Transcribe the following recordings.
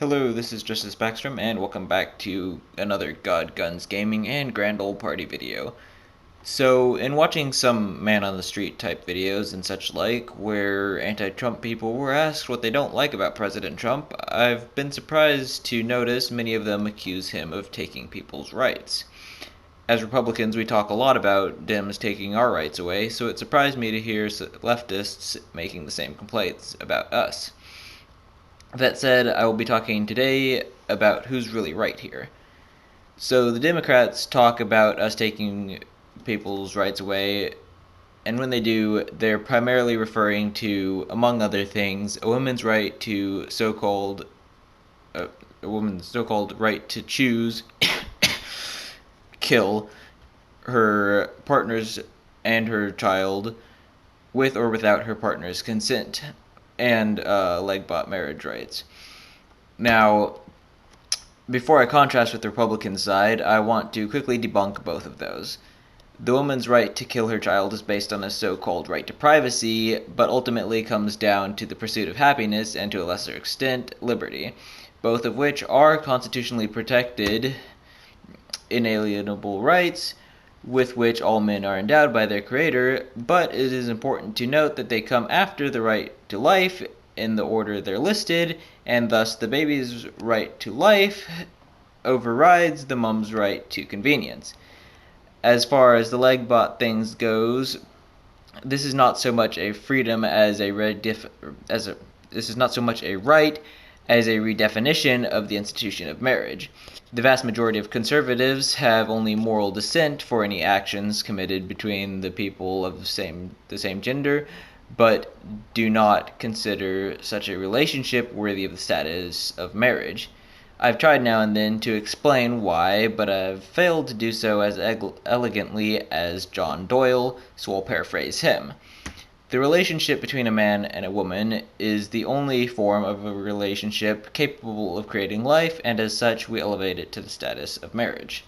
Hello, this is Justice Backstrom, and welcome back to another God, Guns, Gaming, and Grand Old Party video. So, in watching some man on the street type videos and such like, where anti-Trump people were asked what they don't like about President Trump, I've been surprised to notice many of them accuse him of taking people's rights. As Republicans, we talk a lot about Dems taking our rights away, so it surprised me to hear leftists making the same complaints about us. That said, I will be talking today about who's really right here. So the Democrats talk about us taking people's rights away, and when they do, they're primarily referring to, among other things, a woman's right to a woman's so-called right to choose, kill her partners and her child with or without her partner's consent, and leg-bot marriage rights. Now, before I contrast with the Republican side, I want to quickly debunk both of those. The woman's right to kill her child is based on a so-called right to privacy, but ultimately comes down to the pursuit of happiness and, to a lesser extent, liberty, both of which are constitutionally protected, inalienable rights with which all men are endowed by their Creator, but it is important to note that they come after the right to life in the order they're listed, and thus the baby's right to life overrides the mom's right to convenience. As far as the leg-bot things goes, this is not so much a freedom as this is not so much a right as a redefinition of the institution of marriage. The vast majority of conservatives have only moral dissent for any actions committed between the people of the same gender, but do not consider such a relationship worthy of the status of marriage. I've tried now and then to explain why, but I've failed to do so as elegantly as John Doyle, so I'll paraphrase him. The relationship between a man and a woman is the only form of a relationship capable of creating life, and as such, we elevate it to the status of marriage.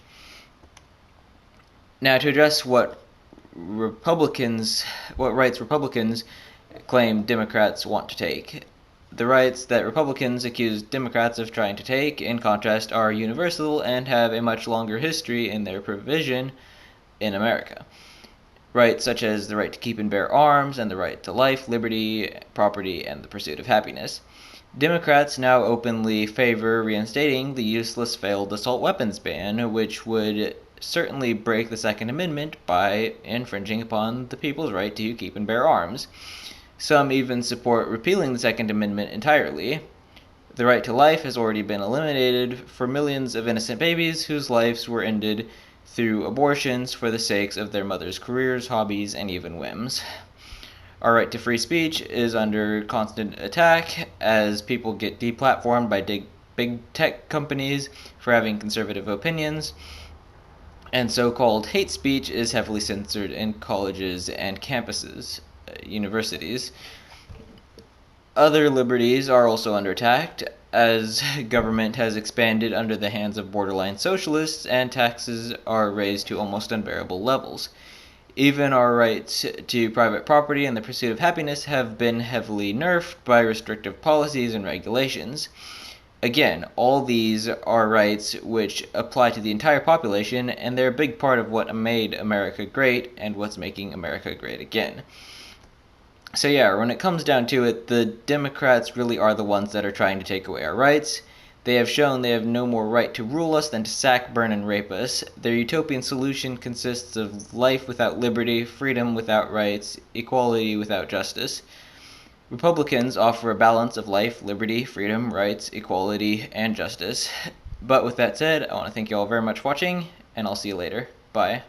Now, to address what rights Republicans claim Democrats want to take. The rights that Republicans accuse Democrats of trying to take, in contrast, are universal and have a much longer history in their provision in America. Rights such as the right to keep and bear arms and the right to life, liberty, property, and the pursuit of happiness. Democrats now openly favor reinstating the useless failed assault weapons ban, which would certainly break the Second Amendment by infringing upon the people's right to keep and bear arms. Some even support repealing the Second Amendment entirely. The right to life has already been eliminated for millions of innocent babies whose lives were ended through abortions for the sakes of their mothers' careers, hobbies, and even whims. Our right to free speech is under constant attack as people get deplatformed by big tech companies for having conservative opinions, and so-called hate speech is heavily censored in colleges and campuses, universities. Other liberties are also under attack, as government has expanded under the hands of borderline socialists and taxes are raised to almost unbearable levels. Even our rights to private property and the pursuit of happiness have been heavily nerfed by restrictive policies and regulations. Again, all these are rights which apply to the entire population, and they're a big part of what made America great and what's making America great again. So yeah, when it comes down to it, the Democrats really are the ones that are trying to take away our rights. They have shown they have no more right to rule us than to sack, burn, and rape us. Their utopian solution consists of life without liberty, freedom without rights, equality without justice. Republicans offer a balance of life, liberty, freedom, rights, equality, and justice. But with that said, I want to thank you all very much for watching, and I'll see you later. Bye.